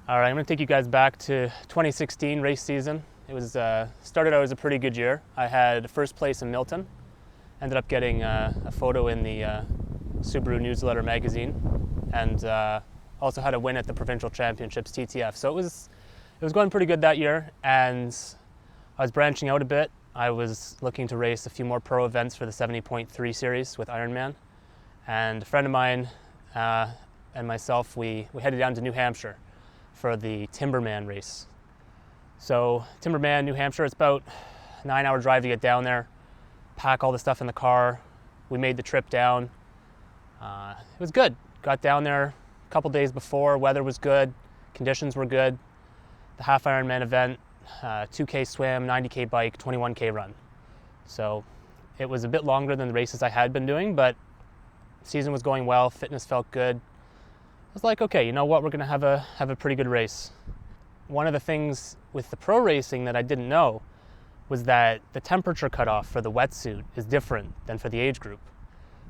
All right, I'm going to take you guys back to 2016 race season. It was started out as a pretty good year. I had first place in Milton. Ended up getting a photo in the Subaru newsletter magazine, and also had a win at the provincial championships TTF. So it was going pretty good that year, and I was branching out a bit. I was looking to race a few more pro events for the 70.3 series with Ironman, and a friend of mine and myself, we headed down to New Hampshire for the Timberman race. So Timberman, New Hampshire, it's about a 9-hour drive to get down there, pack all the stuff in the car. We made the trip down. It was good. Got down there a couple days before, weather was good, conditions were good. The half Ironman event, 2K swim, 90K bike, 21K run. So it was a bit longer than the races I had been doing, but season was going well, fitness felt good. I was like, okay, you know what, we're gonna have a pretty good race. One of the things with the pro racing that I didn't know was that the temperature cutoff for the wetsuit is different than for the age group.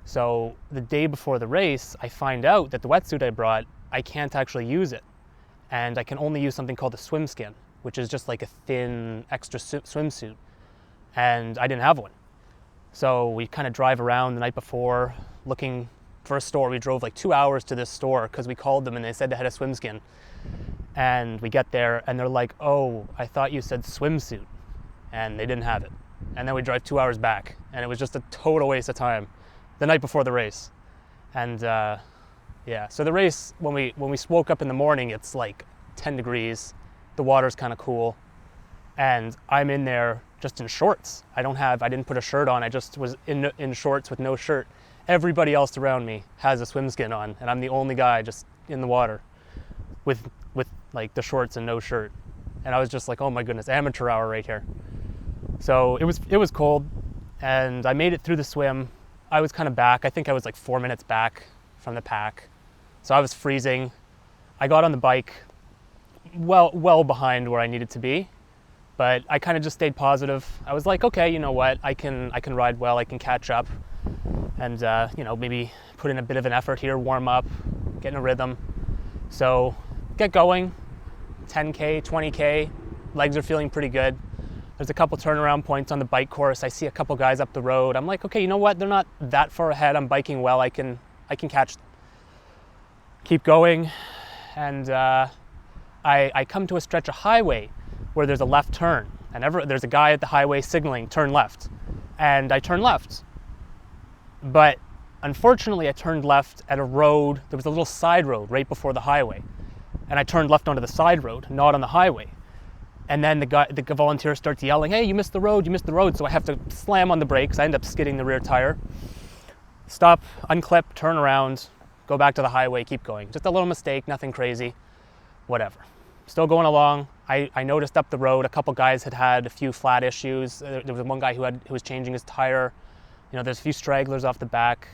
So the day before the race, I find out that the wetsuit I brought, I can't actually use it. And I can only use something called a swim skin, which is just like a thin extra swimsuit. And I didn't have one. So we kind of drive around the night before looking for a store. We drove like 2 hours to this store because we called them and they said they had a swim skin. And we get there and they're like, oh, I thought you said swimsuit. And they didn't have it. And then we drive 2 hours back, and it was just a total waste of time the night before the race. And yeah, so the race, when we woke up in the morning, it's like 10 degrees, the water's kind of cool, and I'm in there just in shorts. I didn't put a shirt on, I just was in shorts with no shirt. Everybody else around me has a swim skin on, and I'm the only guy just in the water with like the shorts and no shirt. And I was just like, oh my goodness, amateur hour right here. So it was cold, and I made it through the swim. I was kind of back. I think I was like 4 minutes back from the pack. So I was freezing. I got on the bike well behind where I needed to be, but I kind of just stayed positive. I was like, okay, you know what? I can ride well. I can catch up, and maybe put in a bit of an effort here, warm up, get in a rhythm. So get going. 10K, 20K, legs are feeling pretty good. There's a couple turnaround points on the bike course. I see a couple guys up the road. I'm like, okay, you know what? They're not that far ahead. I'm biking well. I can catch them. Keep going, and I come to a stretch of highway where there's a left turn, and there's a guy at the highway signaling, turn left, and I turn left. But unfortunately, I turned left at a road. There was a little side road right before the highway. And I turned left onto the side road, not on the highway. And then the volunteer starts yelling, hey, you missed the road, you missed the road. So I have to slam on the brakes. I end up skidding the rear tire. Stop, unclip, turn around, go back to the highway, keep going. Just a little mistake, nothing crazy, whatever. Still going along. I noticed up the road, a couple guys had a few flat issues. There was one guy who was changing his tire. There's a few stragglers off the back.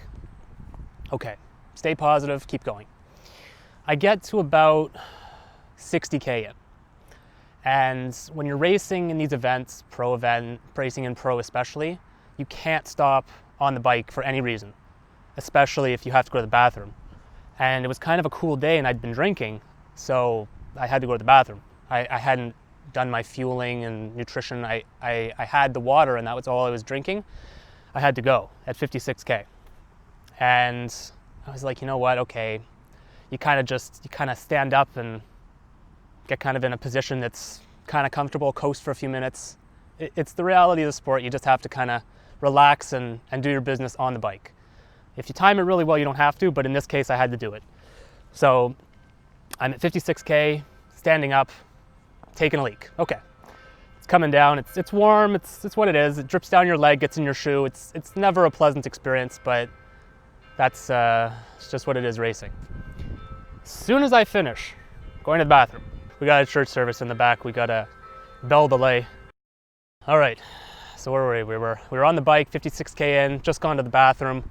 Okay, stay positive, keep going. I get to about 60K in. And when you're racing in these events, racing in pro especially, you can't stop on the bike for any reason, especially if you have to go to the bathroom. And it was kind of a cool day and I'd been drinking, so I had to go to the bathroom. I hadn't done my fueling and nutrition. I had the water and that was all I was drinking. I had to go at 56K. And I was like, you know what, okay. You kind of stand up and get kind of in a position that's kind of comfortable, coast for a few minutes. It's the reality of the sport. You just have to kind of relax and do your business on the bike. If you time it really well, you don't have to, but in this case, I had to do it. So I'm at 56K, standing up, taking a leak. Okay, it's coming down. It's warm. It's what it is. It drips down your leg, gets in your shoe. It's never a pleasant experience, but that's it's just what it is racing. As soon as I finish going to the bathroom, we got a church service in the back. We got a bell delay. All right, so where were we? We were on the bike, 56K in, just gone to the bathroom.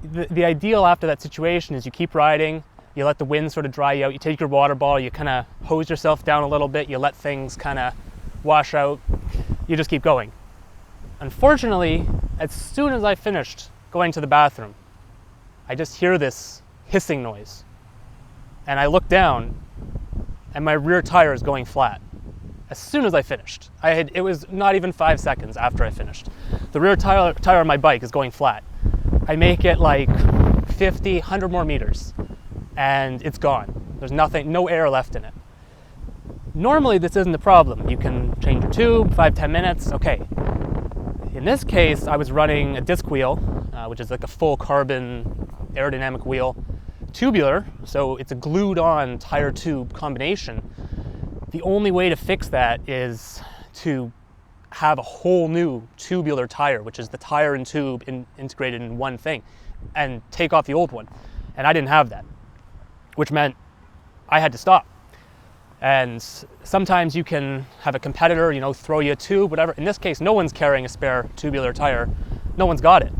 The ideal after that situation is you keep riding, you let the wind sort of dry you out, you take your water bottle, you kind of hose yourself down a little bit, you let things kind of wash out, you just keep going. Unfortunately, as soon as I finished going to the bathroom, I just hear this hissing noise. And I look down and my rear tire is going flat. As soon as I finished, it was not even 5 seconds after I finished. The rear tire on my bike is going flat. I make it like 50, 100 more meters, and it's gone. There's nothing, no air left in it. Normally, this isn't a problem. You can change your tube, 5-10 minutes, okay. In this case, I was running a disc wheel, which is like a full carbon aerodynamic wheel, tubular, so it's a glued on tire tube combination. The only way to fix that is to have a whole new tubular tire, which is the tire and tube integrated in one thing, and take off the old one. And I didn't have that, which meant I had to stop. And sometimes you can have a competitor, throw you a tube, whatever. In this case, no one's carrying a spare tubular tire. No one's got it.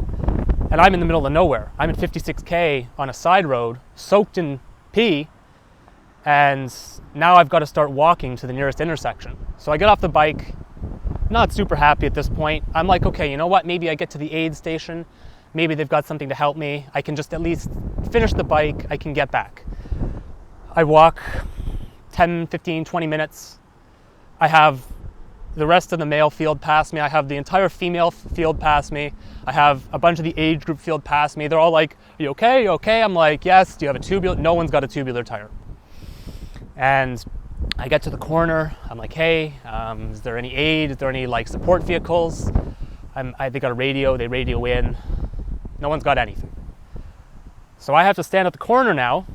And I'm in the middle of nowhere. I'm at 56K on a side road, soaked in pee, and now I've got to start walking to the nearest intersection. So I get off the bike, not super happy at this point. I'm like, okay, you know what? Maybe I get to the aid station. Maybe they've got something to help me. I can just at least finish the bike. I can get back. I walk 10, 15, 20 minutes. I have the rest of the male field past me. I have the entire female field past me. I have a bunch of the age group field past me. They're all like, are you okay? You okay? I'm like, yes. Do you have a tubular? No one's got a tubular tire. And I get to the corner. I'm like, hey, is there any aid? Is there any support vehicles? They got a radio. They radio in. No one's got anything. So I have to stand at the corner now,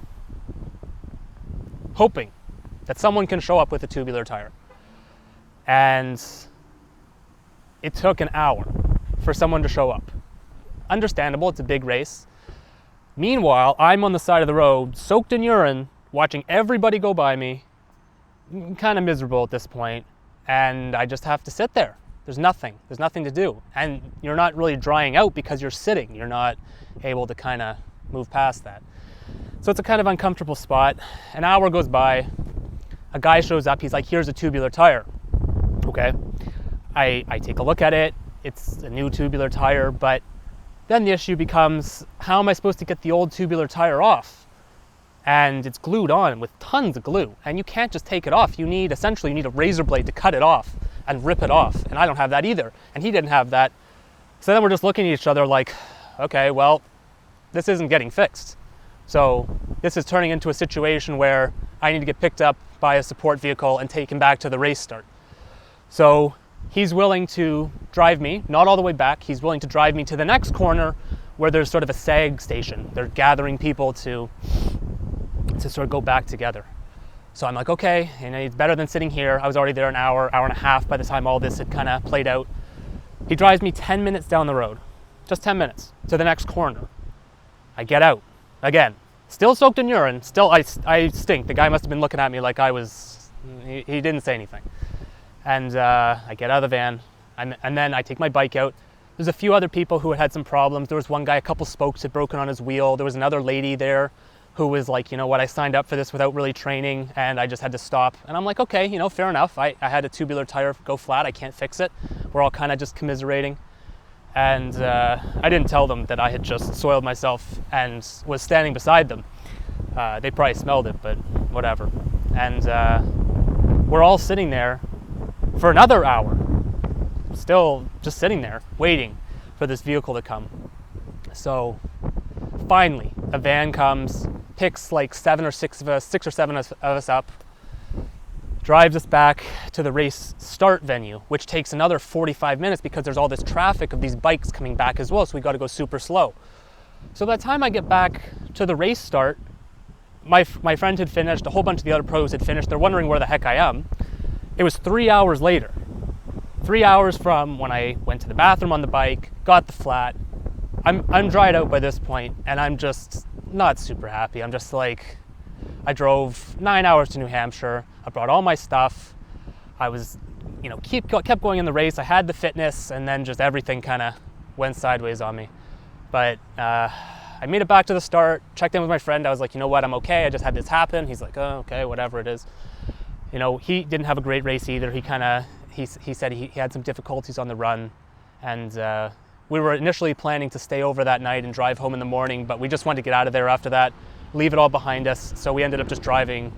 hoping that someone can show up with a tubular tire. And it took an hour for someone to show up. Understandable, it's a big race. Meanwhile, I'm on the side of the road, soaked in urine, watching everybody go by me, kind of miserable at this point, and I just have to sit there. There's nothing to do. And you're not really drying out because you're sitting. You're not able to kind of move past that. So it's a kind of uncomfortable spot. An hour goes by, a guy shows up, he's like, here's a tubular tire. Okay, I take a look at it, it's a new tubular tire, but then the issue becomes, how am I supposed to get the old tubular tire off? And it's glued on with tons of glue, and you can't just take it off. You need a razor blade to cut it off and rip it off, and I don't have that either, and he didn't have that. So then we're just looking at each other like, okay, well, this isn't getting fixed. So this is turning into a situation where I need to get picked up by a support vehicle and taken back to the race start. So he's willing to drive me, not all the way back, he's willing to drive me to the next corner where there's sort of a SAG station. They're gathering people to sort of go back together. So I'm like, okay, it's better than sitting here. I was already there an hour and a half by the time all this had kind of played out. He drives me 10 minutes down the road, just 10 minutes, to the next corner. I get out, again, still soaked in urine, still I stink. The guy must have been looking at me like he didn't say anything. And I get out of the van, and then I take my bike out. There's a few other people who had some problems. There was one guy, a couple spokes had broken on his wheel. There was another lady there who was like, you know what, I signed up for this without really training, and I just had to stop. And I'm like, okay, fair enough. I had a tubular tire go flat. I can't fix it. We're all kind of just commiserating. And I didn't tell them that I had just soiled myself and was standing beside them. They probably smelled it, but whatever. And we're all sitting there for another hour, still just sitting there waiting for this vehicle to come. So finally a van comes, picks six or seven of us up, drives us back to the race start venue, which takes another 45 minutes because there's all this traffic of these bikes coming back as well, so we got to go super slow. So by the time I get back to the race start, my friend had finished, a whole bunch of the other pros had finished. They're wondering where the heck I am. It was 3 hours later. 3 hours from when I went to the bathroom on the bike, got the flat. I'm dried out by this point, and I'm just not super happy. I'm just like, I drove 9 hours to New Hampshire. I brought all my stuff. I was, kept going in the race. I had the fitness, and then just everything kind of went sideways on me. But I made it back to the start, checked in with my friend. I was like, you know what, I'm okay. I just had this happen. He's like, oh, okay, whatever it is. He didn't have a great race either. He said he had some difficulties on the run, and we were initially planning to stay over that night and drive home in the morning, but we just wanted to get out of there after that, leave it all behind us. So we ended up just driving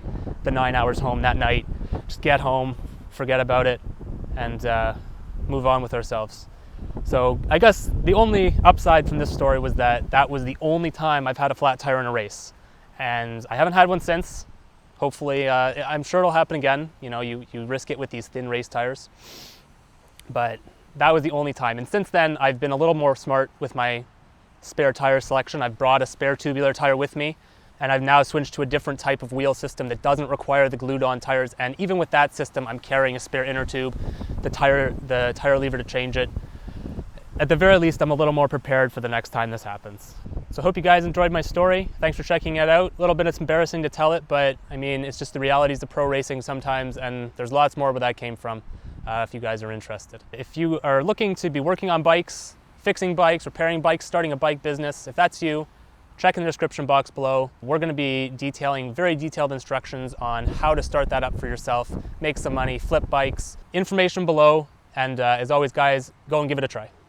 the 9 hours home that night. Just get home, forget about it, and move on with ourselves. So I guess the only upside from this story was that that was the only time I've had a flat tire in a race. And I haven't had one since. Hopefully, I'm sure it'll happen again. You know, you risk it with these thin race tires. But that was the only time. And since then, I've been a little more smart with my spare tire selection. I've brought a spare tubular tire with me, and I've now switched to a different type of wheel system that doesn't require the glued-on tires. And even with that system, I'm carrying a spare inner tube, the tire lever to change it. At the very least, I'm a little more prepared for the next time this happens. So I hope you guys enjoyed my story. Thanks for checking it out. A little bit, it's embarrassing to tell it, but I mean, it's just the realities of pro racing sometimes, and there's lots more where that came from if you guys are interested. If you are looking to be working on bikes, fixing bikes, repairing bikes, starting a bike business, if that's you, check in the description box below. We're gonna be detailing very detailed instructions on how to start that up for yourself, make some money, flip bikes. Information below, and as always guys, go and give it a try.